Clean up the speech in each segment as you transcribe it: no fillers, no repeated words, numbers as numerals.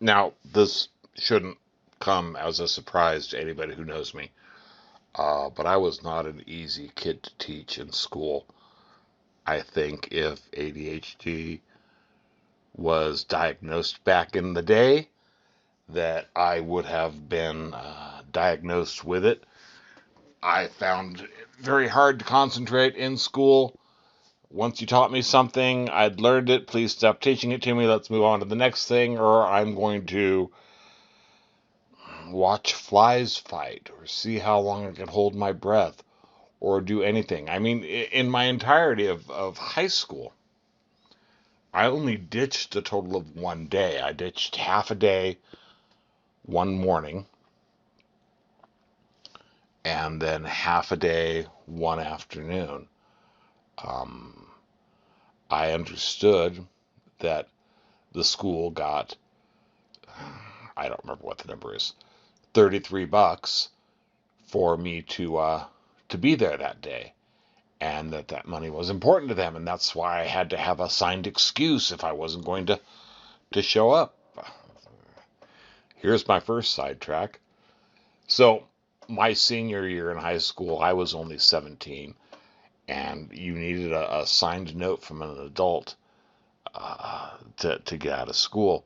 Now, this shouldn't come as a surprise to anybody who knows me, but I was not an easy kid to teach in school. I think if ADHD was diagnosed back in the day, that I would have been diagnosed with it. I found it very hard to concentrate in school. Once you taught me something, I'd learned it. Please stop teaching it to me. Let's move on to the next thing, or I'm going to watch flies fight, or see how long I can hold my breath, or do anything. I mean, in my entirety of high school, I only ditched a total of one day. I ditched half a day one morning, and then half a day one afternoon. Um, I understood that the school got, I don't remember what the number is, $33 for me to be there that day, and that money was important to them, and that's why I had to have a signed excuse if I wasn't going to show up. Here's my first sidetrack. So, my senior year in high school, I was only 17, and you needed a signed note from an adult to get out of school.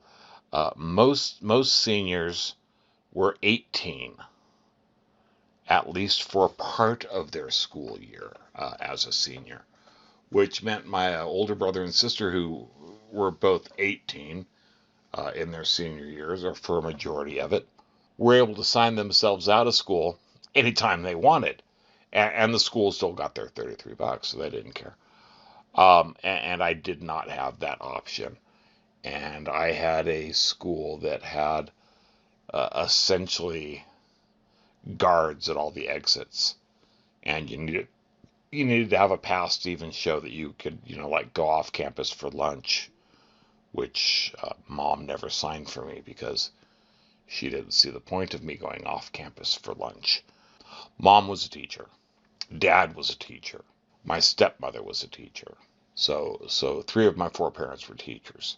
Most seniors were 18, at least for part of their school year as a senior, which meant my older brother and sister, who were both 18 in their senior years, or for a majority of it, were able to sign themselves out of school anytime they wanted. And the school still got their $33, so they didn't care. And I did not have that option. And I had a school that had essentially guards at all the exits, and you needed to have a pass to even show that you could, like go off campus for lunch, which mom never signed for me because she didn't see the point of me going off campus for lunch. Mom was a teacher. Dad was a teacher. My stepmother was a teacher. So three of my four parents were teachers.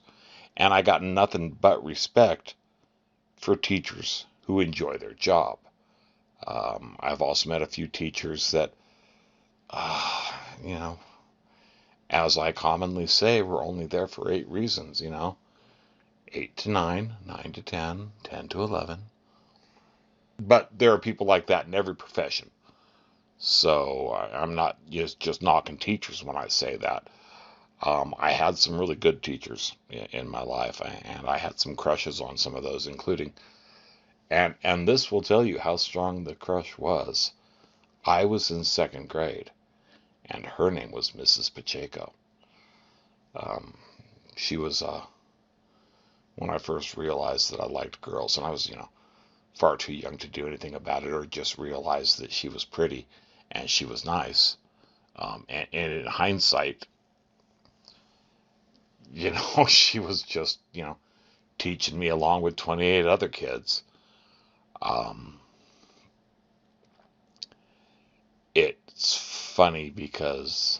And I got nothing but respect for teachers who enjoy their job. I've also met a few teachers that, uh, you know, as I commonly say, were only there for 8 reasons. 8 to 9, 9 to 10, 10 to 11. But there are people like that in every profession. So I'm not just knocking teachers when I say that. I had some really good teachers in my life, and I had some crushes on some of those, including, and this will tell you how strong the crush was. I was in second grade, and her name was Mrs. Pacheco. Um, she was when I first realized that I liked girls, and I was, far too young to do anything about it, or just realize that she was pretty and she was nice. And in hindsight, she was just, teaching me along with 28 other kids. Um, it's funny because,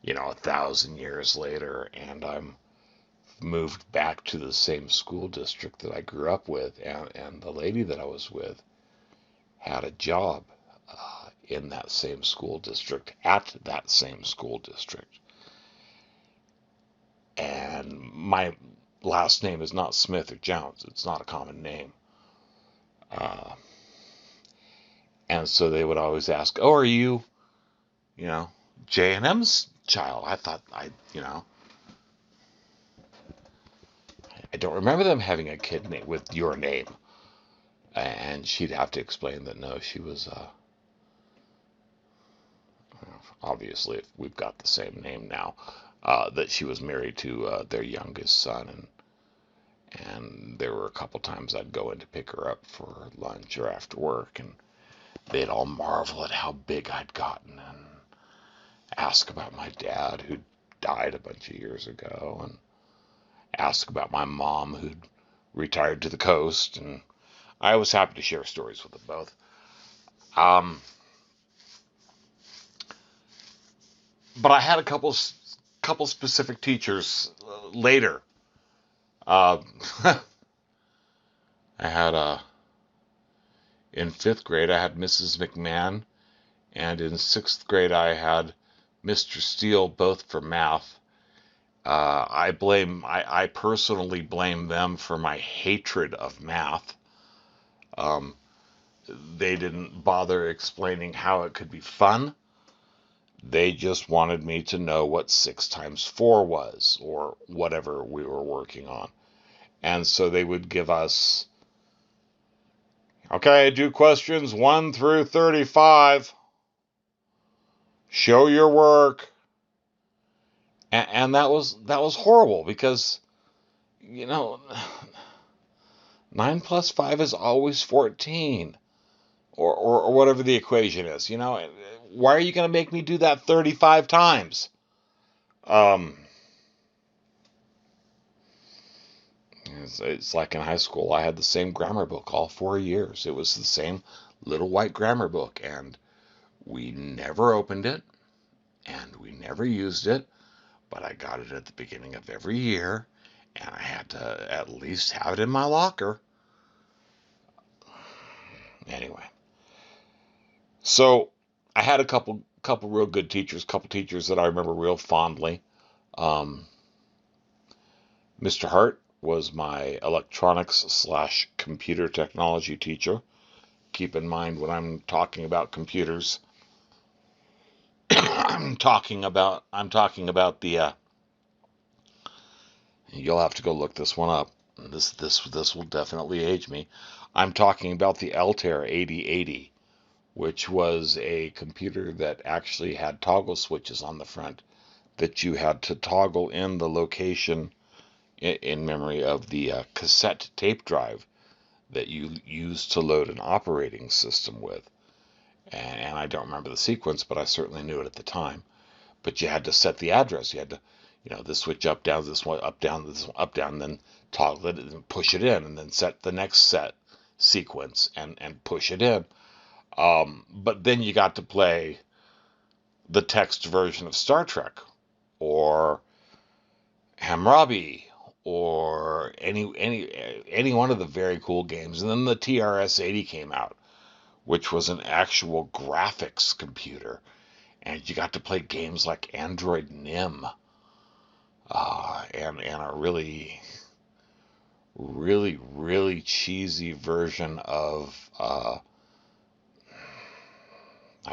1,000 years later, and I'm moved back to the same school district that I grew up with, and the lady that I was with had a job in that same school district, at that same school district. And my last name is not Smith or Jones. It's not a common name. Uh, and so they would always ask, "Oh, are you, you know, J&M's child?" I thought I don't remember them having a kid name with your name. And she'd have to explain that no, she was obviously, if we've got the same name now, that she was married to their youngest son, and there were a couple times I'd go in to pick her up for lunch or after work, and they'd all marvel at how big I'd gotten and ask about my dad who died a bunch of years ago, and ask about my mom who'd retired to the coast, and I was happy to share stories with them both. But I had a couple specific teachers later. Uh, I had in 5th grade, I had Mrs. McMahon, and in 6th grade, I had Mr. Steele, both for math. I personally blame them for my hatred of math. Um, they didn't bother explaining how it could be fun. They just wanted me to know what 6 times 4 was, or whatever we were working on. And so they would give us, okay, do questions 1 through 35. Show your work. And that was horrible because, 9 plus 5 is always 14. Or whatever the equation is. Why are you going to make me do that 35 times? It's like in high school. I had the same grammar book all 4 years. It was the same little white grammar book, and we never opened it, and we never used it, but I got it at the beginning of every year, and I had to at least have it in my locker. Anyway, so I had a couple real good teachers, couple teachers that I remember real fondly. Mr. Hart was my electronics/computer technology teacher. Keep in mind when I'm talking about computers, I'm talking about the. You'll have to go look this one up. This will definitely age me. I'm talking about the Altair 8080, which was a computer that actually had toggle switches on the front that you had to toggle in the location in memory of the cassette tape drive that you used to load an operating system with. And I don't remember the sequence, but I certainly knew it at the time. But you had to set the address. You had to, this switch up, down, this one up, down, this one up, down, and then toggle it and push it in, and then set the next set sequence and push it in. But then you got to play the text version of Star Trek, or Hammurabi, or any one of the very cool games. And then the TRS-80 came out, which was an actual graphics computer, and you got to play games like Android Nim, and a really, really, really cheesy version of I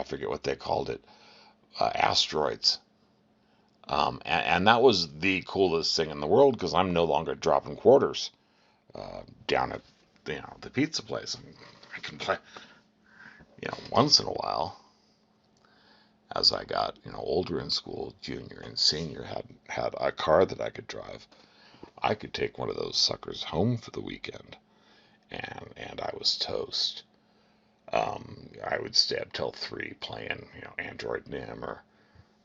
forget what they called it, Asteroids. And that was the coolest thing in the world, because I'm no longer dropping quarters down at the pizza place. I can play, once in a while. As I got older in school, junior and senior, had a car that I could drive. I could take one of those suckers home for the weekend, and I was toast. I would stay up till 3 playing Android Nim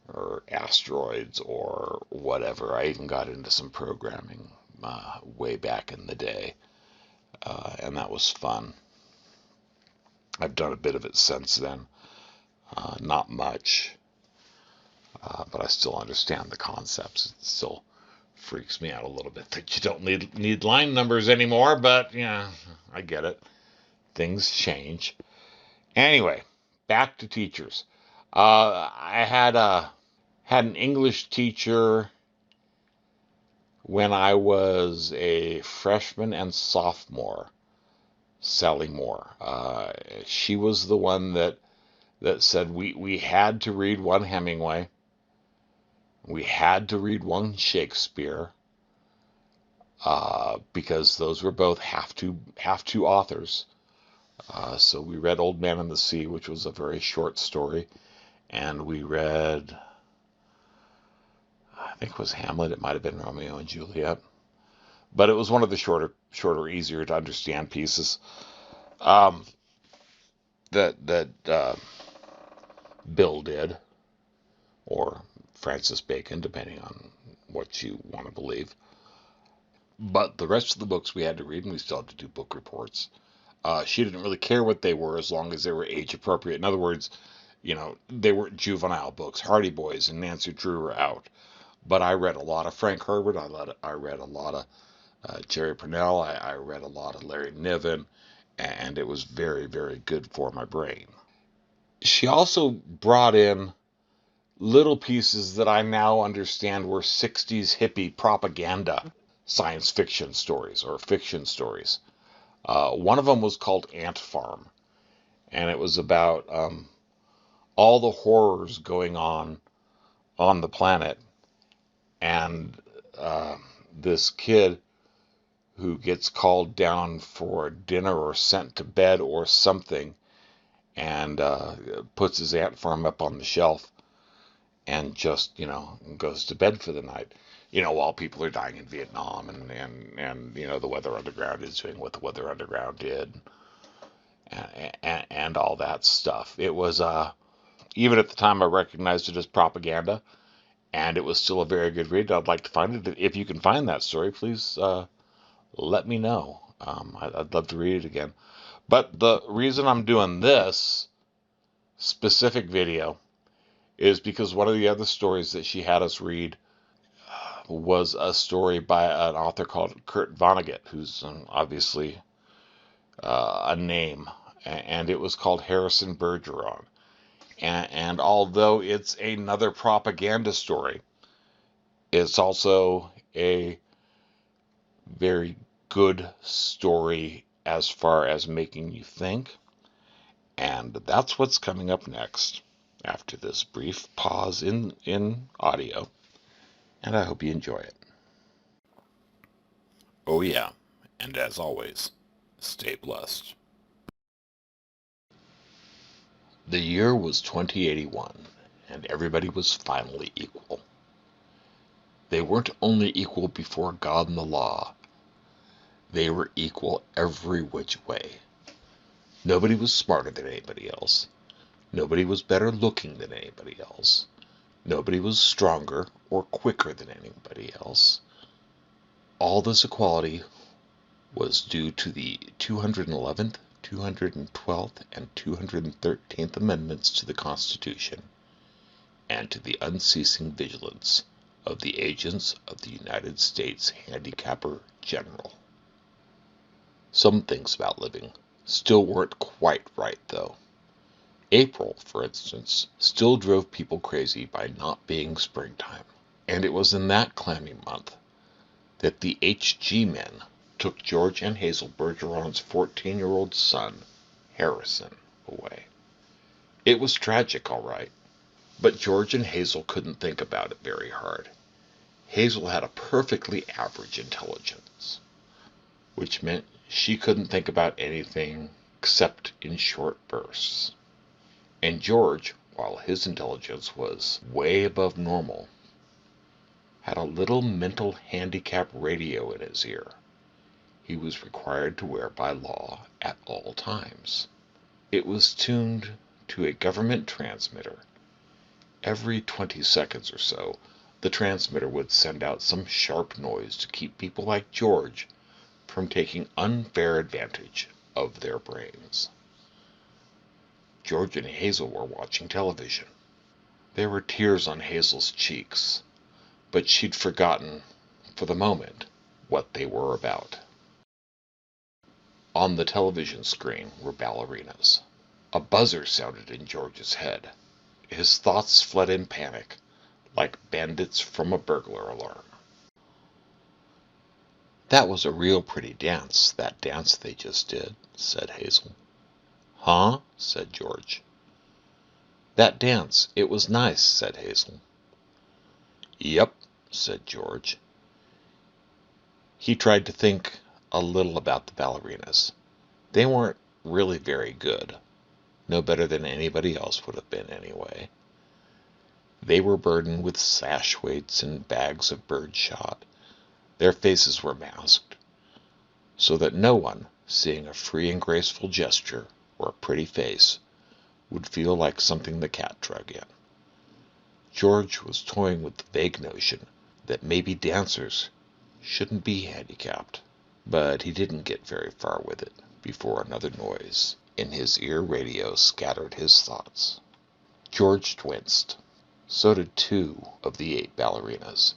or Asteroids or whatever. I even got into some programming way back in the day, and that was fun. I've done a bit of it since then. Not much, but I still understand the concepts. It still freaks me out a little bit that you don't need line numbers anymore, but yeah, I get it. Things change. Anyway, back to teachers. I had an English teacher when I was a freshman and sophomore, Sally Moore. She was the one that said we had to read one Hemingway, we had to read one Shakespeare, because those were both have to authors. So we read Old Man and the Sea, which was a very short story, and we read, I think it was Hamlet. It might have been Romeo and Juliet, but it was one of the shorter, easier to understand pieces. That Bill did, or Francis Bacon, depending on what you want to believe. But the rest of the books we had to read, and we still had to do book reports. She didn't really care what they were as long as they were age appropriate. In other words, they weren't juvenile books. Hardy Boys and Nancy Drew were out. But I read a lot of Frank Herbert. I read a lot of Jerry Purnell. I read a lot of Larry Niven, and it was very, very good for my brain. She also brought in little pieces that I now understand were 60s hippie propaganda science fiction stories or fiction stories. One of them was called Ant Farm, and it was about all the horrors going on the planet, and this kid who gets called down for dinner or sent to bed or something, and puts his ant farm up on the shelf and just, goes to bed for the night. While people are dying in Vietnam, and the Weather Underground is doing what the Weather Underground did, and all that stuff. It was, even at the time, I recognized it as propaganda, and it was still a very good read. I'd like to find it. If you can find that story, please let me know. I'd love to read it again. But the reason I'm doing this specific video is because one of the other stories that she had us read was a story by an author called Kurt Vonnegut, who's obviously a name, and it was called Harrison Bergeron. And although it's another propaganda story, it's also a very good story as far as making you think. And that's what's coming up next after this brief pause in audio. And I hope you enjoy it. Oh, yeah. And as always, stay blessed. The year was 2081, and everybody was finally equal. They weren't only equal before God and the law, they were equal every which way. Nobody was smarter than anybody else. Nobody was better looking than anybody else. Nobody was stronger or quicker than anybody else. All this equality was due to the 211th, 212th, and 213th Amendments to the Constitution, and to the unceasing vigilance of the agents of the United States Handicapper General. Some things about living still weren't quite right, though. April, for instance, still drove people crazy by not being springtime. And it was in that clammy month that the HG men took George and Hazel Bergeron's 14-year-old son, Harrison, away. It was tragic, all right, but George and Hazel couldn't think about it very hard. Hazel had a perfectly average intelligence, which meant she couldn't think about anything except in short bursts. And George, while his intelligence was way above normal, had a little mental handicap radio in his ear he was required to wear by law at all times. It was tuned to a government transmitter. Every 20 seconds or so, the transmitter would send out some sharp noise to keep people like George from taking unfair advantage of their brains. George and Hazel were watching television. There were tears on Hazel's cheeks, but she'd forgotten, for the moment, what they were about. On the television screen were ballerinas. A buzzer sounded in George's head. His thoughts fled in panic, like bandits from a burglar alarm. "That was a real pretty dance, that dance they just did," said Hazel. "Huh?" said George. "That dance, it was nice," said Hazel. "Yep," said George. He tried to think a little about the ballerinas. They weren't really very good. No better than anybody else would have been, anyway. They were burdened with sash weights and bags of birdshot. Their faces were masked, so that no one, seeing a free and graceful gesture or a pretty face, would feel like something the cat drug in. George was toying with the vague notion that maybe dancers shouldn't be handicapped, but he didn't get very far with it before another noise in his ear radio scattered his thoughts. George winced. So did 2 of the 8 ballerinas.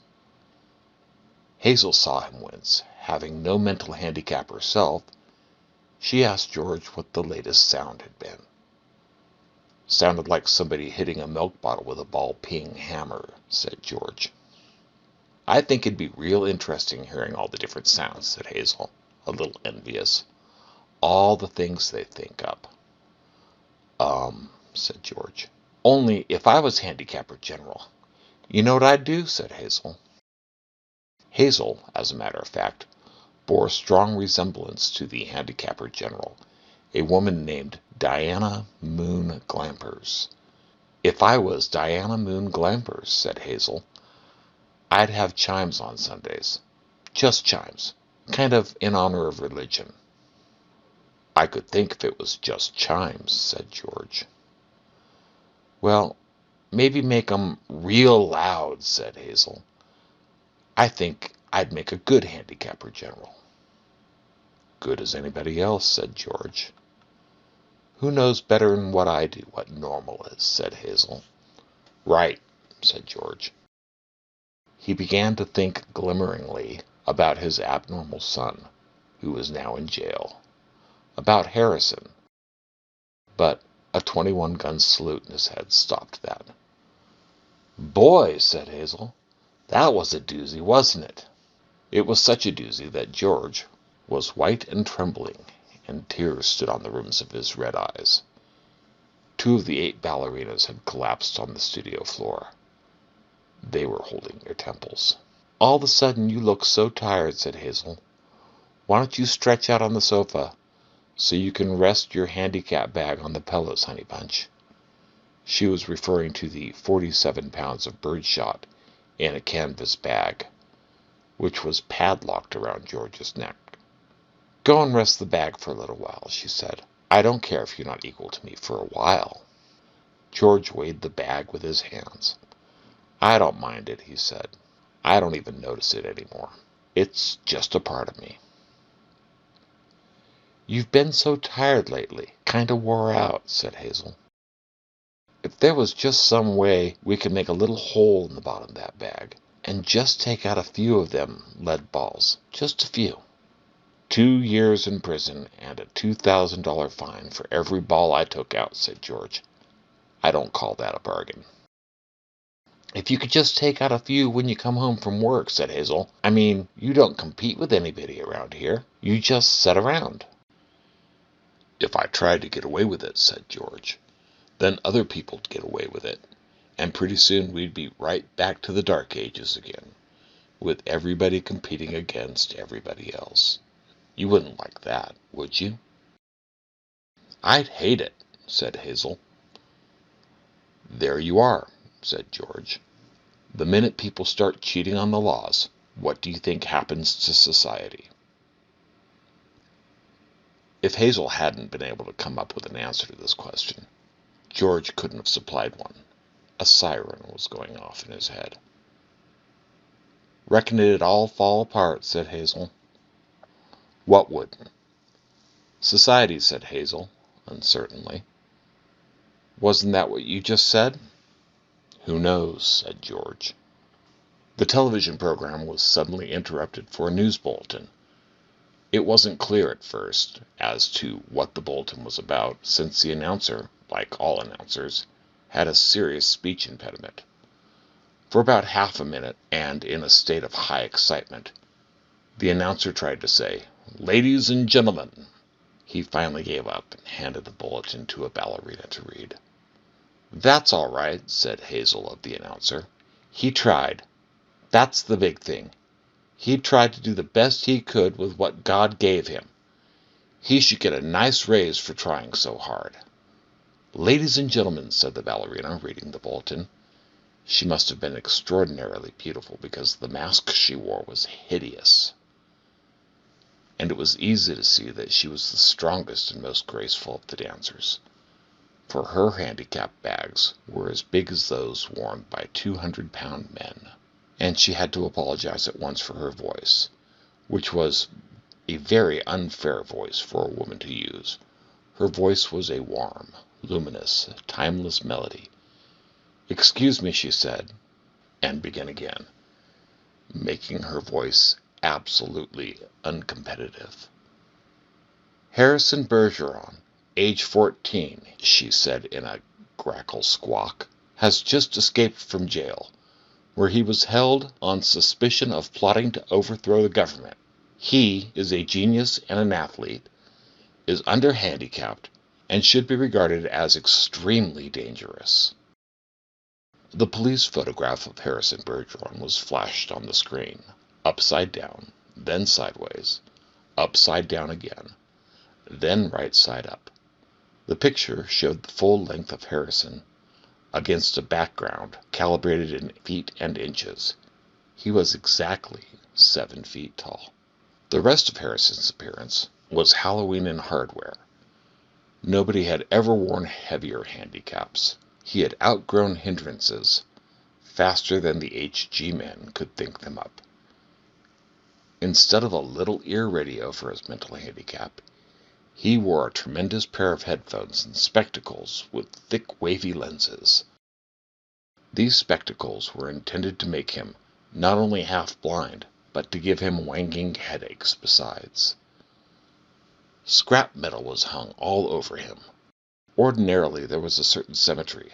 Hazel saw him wince, having no mental handicap herself, she asked George what the latest sound had been. Sounded like somebody hitting a milk bottle with a ball-peen hammer, said George. I think it'd be real interesting hearing all the different sounds, said Hazel, a little envious. All the things they think up. Said George. Only if I was handicapper general. You know what I'd do, said Hazel. Hazel, as a matter of fact, bore strong resemblance to the handicapper general, a woman named Diana Moon Glampers. If I was Diana Moon Glampers, said Hazel, I'd have chimes on Sundays. Just chimes. Kind of in honor of religion. I could think if it was just chimes, said George. Well, maybe make 'em real loud, said Hazel. I think I'd make a good handicapper general. Good as anybody else, said George. Who knows better than what I do what normal is, said Hazel. Right, said George. He began to think glimmeringly about his abnormal son, who was now in jail, about Harrison, but a 21-gun salute in his head stopped that. Boy, said Hazel, that was a doozy, wasn't it? It was such a doozy that George was white and trembling, and tears stood on the rims of his red eyes. 2 of the 8 ballerinas had collapsed on the studio floor. They were holding their temples. All of a sudden you look so tired, said Hazel. Why don't you stretch out on the sofa so you can rest your handicap bag on the pillows, honey bunch? She was referring to the 47 pounds of birdshot in a canvas bag, which was padlocked around George's neck. Go and rest the bag for a little while, she said. I don't care if you're not equal to me for a while. George weighed the bag with his hands. I don't mind it, he said. I don't even notice it anymore. It's just a part of me. You've been so tired lately, kind of wore out, said Hazel. If there was just some way we could make a little hole in the bottom of that bag, and just take out a few of them lead balls, just a few. 2 years in prison and a $2,000 fine for every ball I took out, said George. I don't call that a bargain. If you could just take out a few when you come home from work, said Hazel. I mean, you don't compete with anybody around here. You just sit around. If I tried to get away with it, said George, then other people'd get away with it, and pretty soon we'd be right back to the Dark Ages again, with everybody competing against everybody else. You wouldn't like that, would you? I'd hate it, said Hazel. There you are, said George. The minute people start cheating on the laws, what do you think happens to society? If Hazel hadn't been able to come up with an answer to this question, George couldn't have supplied one. A siren was going off in his head. Reckon it'd all fall apart, said Hazel. What wouldn't? Society, said Hazel, uncertainly. Wasn't that what you just said? Who knows, said George. The television program was suddenly interrupted for a news bulletin. It wasn't clear at first as to what the bulletin was about, since the announcer, like all announcers, had a serious speech impediment. For about half a minute, and in a state of high excitement, the announcer tried to say, "Ladies and gentlemen." He finally gave up and handed the bulletin to a ballerina to read. That's all right, said Hazel of the announcer. He tried. That's the big thing. He tried to do the best he could with what God gave him. He should get a nice raise for trying so hard. Ladies and gentlemen, said the ballerina, reading the bulletin. She must have been extraordinarily beautiful because the mask she wore was hideous. And it was easy to see that she was the strongest and most graceful of the dancers, for her handicap bags were as big as those worn by 200-pound men. And she had to apologize at once for her voice, which was a very unfair voice for a woman to use. Her voice was a warm, luminous, timeless melody. Excuse me, she said, and began again, making her voice absolutely uncompetitive. Harrison Bergeron, age 14, she said in a grackle squawk, has just escaped from jail, where he was held on suspicion of plotting to overthrow the government. He is a genius and an athlete, is under-handicapped, and should be regarded as extremely dangerous. The police photograph of Harrison Bergeron was flashed on the screen, upside down, then sideways, upside down again, then right side up. The picture showed the full length of Harrison against a background calibrated in feet and inches. He was exactly 7 feet tall. The rest of Harrison's appearance was Halloween in hardware. Nobody had ever worn heavier handicaps. He had outgrown hindrances faster than the HG men could think them up. Instead of a little ear radio for his mental handicap, he wore a tremendous pair of headphones and spectacles with thick, wavy lenses. These spectacles were intended to make him not only half-blind, but to give him wanging headaches besides. Scrap metal was hung all over him. Ordinarily there was a certain symmetry,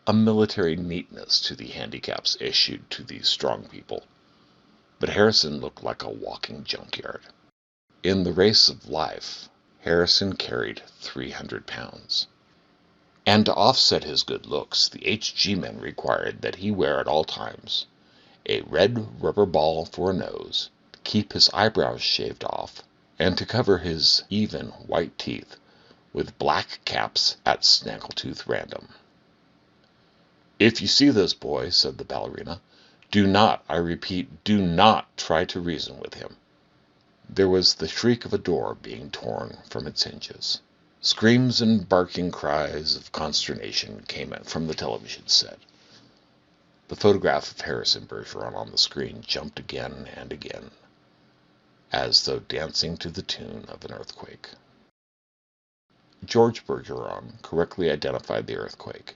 a military neatness to the handicaps issued to these strong people, but Harrison looked like a walking junkyard. In the race of life, Harrison carried 300 pounds. And to offset his good looks, the HG men required that he wear at all times a red rubber ball for a nose, to keep his eyebrows shaved off, and to cover his even white teeth with black caps at snaggletooth random. "If you see this boy," said the ballerina, "do not, I repeat, do not try to reason with him." There was the shriek of a door being torn from its hinges. Screams and barking cries of consternation came from the television set. The photograph of Harrison Bergeron on the screen jumped again and again, as though dancing to the tune of an earthquake. George Bergeron correctly identified the earthquake.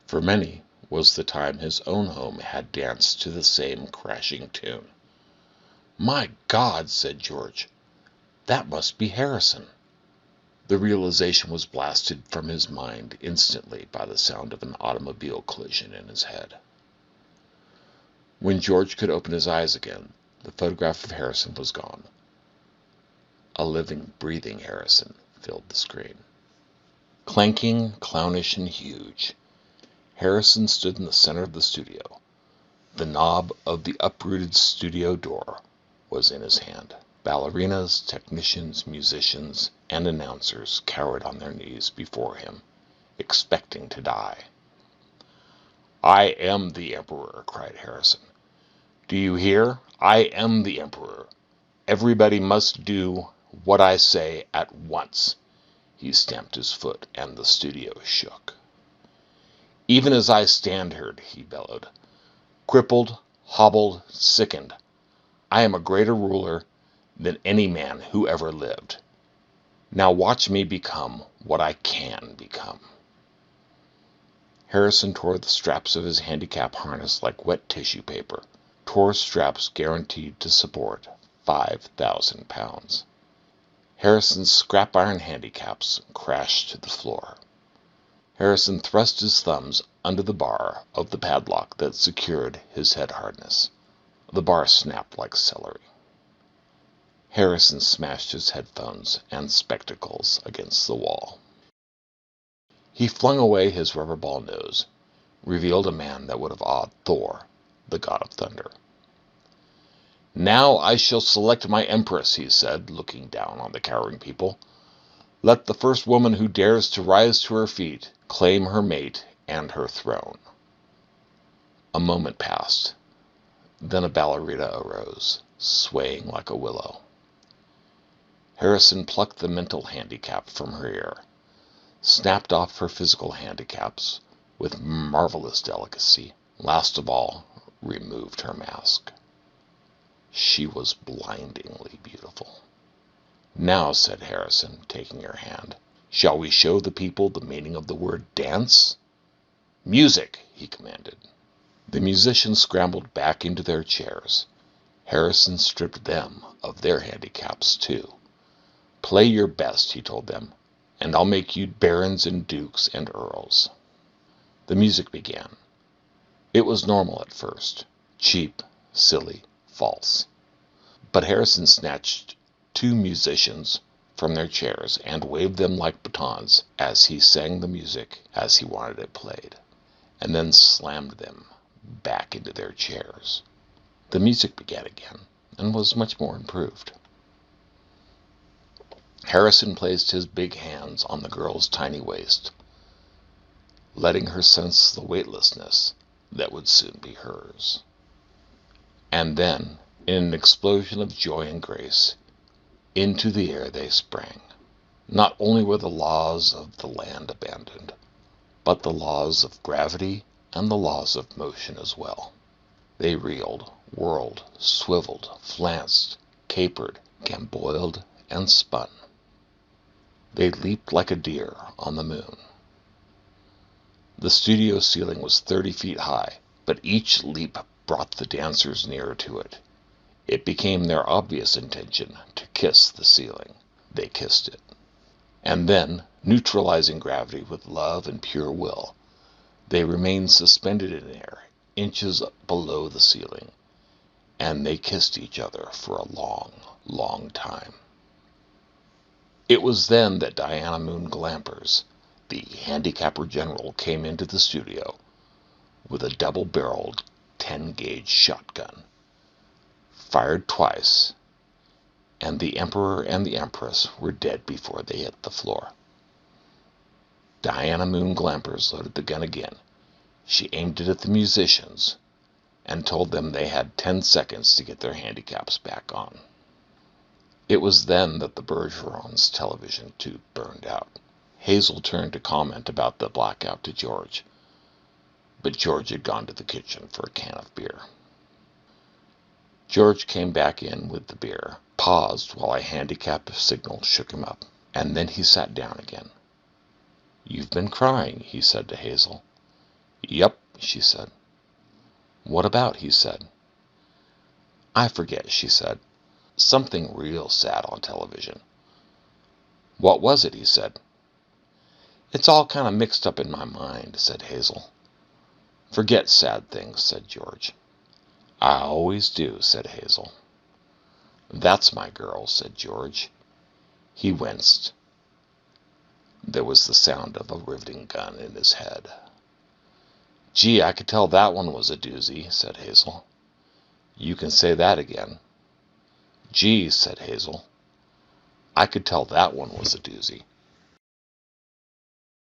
For many was the time his own home had danced to the same crashing tune. "My God," said George, "that must be Harrison." The realization was blasted from his mind instantly by the sound of an automobile collision in his head. When George could open his eyes again, the photograph of Harrison was gone. A living, breathing Harrison filled the screen. Clanking, clownish, and huge, Harrison stood in the center of the studio. The knob of the uprooted studio door was in his hand. Ballerinas, technicians, musicians, and announcers cowered on their knees before him, expecting to die. "I am the Emperor," cried Harrison. "Do you hear? I am the Emperor. Everybody must do what I say at once." He stamped his foot, and the studio shook. "Even as I stand here," he bellowed, "crippled, hobbled, sickened, I am a greater ruler than any man who ever lived. Now watch me become what I can become." Harrison tore the straps of his handicap harness like wet tissue paper, tore straps guaranteed to support 5,000 pounds. Harrison's scrap iron handicaps crashed to the floor. Harrison thrust his thumbs under the bar of the padlock that secured his head harness. The bar snapped like celery. Harrison smashed his headphones and spectacles against the wall. He flung away his rubber ball nose, revealed a man that would have awed Thor, the god of thunder. "Now I shall select my empress," he said, looking down on the cowering people. "Let the first woman who dares to rise to her feet claim her mate and her throne." A moment passed. Then a ballerina arose, swaying like a willow. Harrison plucked the mental handicap from her ear, snapped off her physical handicaps with marvelous delicacy, last of all, removed her mask. She was blindingly beautiful. "Now," said Harrison, taking her hand, "shall we show the people the meaning of the word dance?" "Music!" he commanded. The musicians scrambled back into their chairs. Harrison stripped them of their handicaps, too. Play your best, he told them, and I'll make you barons and dukes and earls. The music began. It was normal at first. Cheap, silly, false. But Harrison snatched two musicians from their chairs and waved them like batons as he sang the music as he wanted it played, and then slammed them back into their chairs. The music began again and was much more improved. Harrison placed his big hands on the girl's tiny waist, letting her sense the weightlessness that would soon be hers. And then, in an explosion of joy and grace, into the air they sprang. Not only were the laws of the land abandoned, but the laws of gravity and the laws of motion as well. They reeled, whirled, swiveled, flanced, capered, gamboiled, and spun. They leaped like a deer on the moon. The studio ceiling was 30 feet high, but each leap brought the dancers nearer to it. It became their obvious intention to kiss the ceiling. They kissed it. And then, neutralizing gravity with love and pure will, they remained suspended in air, inches below the ceiling, and they kissed each other for a long, long time. It was then that Diana Moon Glampers, the handicapper general, came into the studio with a double-barreled 10-gauge shotgun, fired twice, and the Emperor and the Empress were dead before they hit the floor. Diana Moon Glampers loaded the gun again. She aimed it at the musicians and told them they had 10 seconds to get their handicaps back on. It was then that the Bergeron's television tube burned out. Hazel turned to comment about the blackout to George, but George had gone to the kitchen for a can of beer. George came back in with the beer, paused while a handicap signal shook him up, and then he sat down again. "You've been crying," he said to Hazel. "Yep," she said. "What about?" he said. "I forget," she said. "Something real sad on television." "What was it?" he said. "It's all kind of mixed up in my mind," said Hazel. "Forget sad things," said George. "I always do," said Hazel. "That's my girl," said George. He winced. There was the sound of a riveting gun in his head. "Gee, I could tell that one was a doozy," said Hazel. "You can say that again." "Gee," said Hazel. "I could tell that one was a doozy."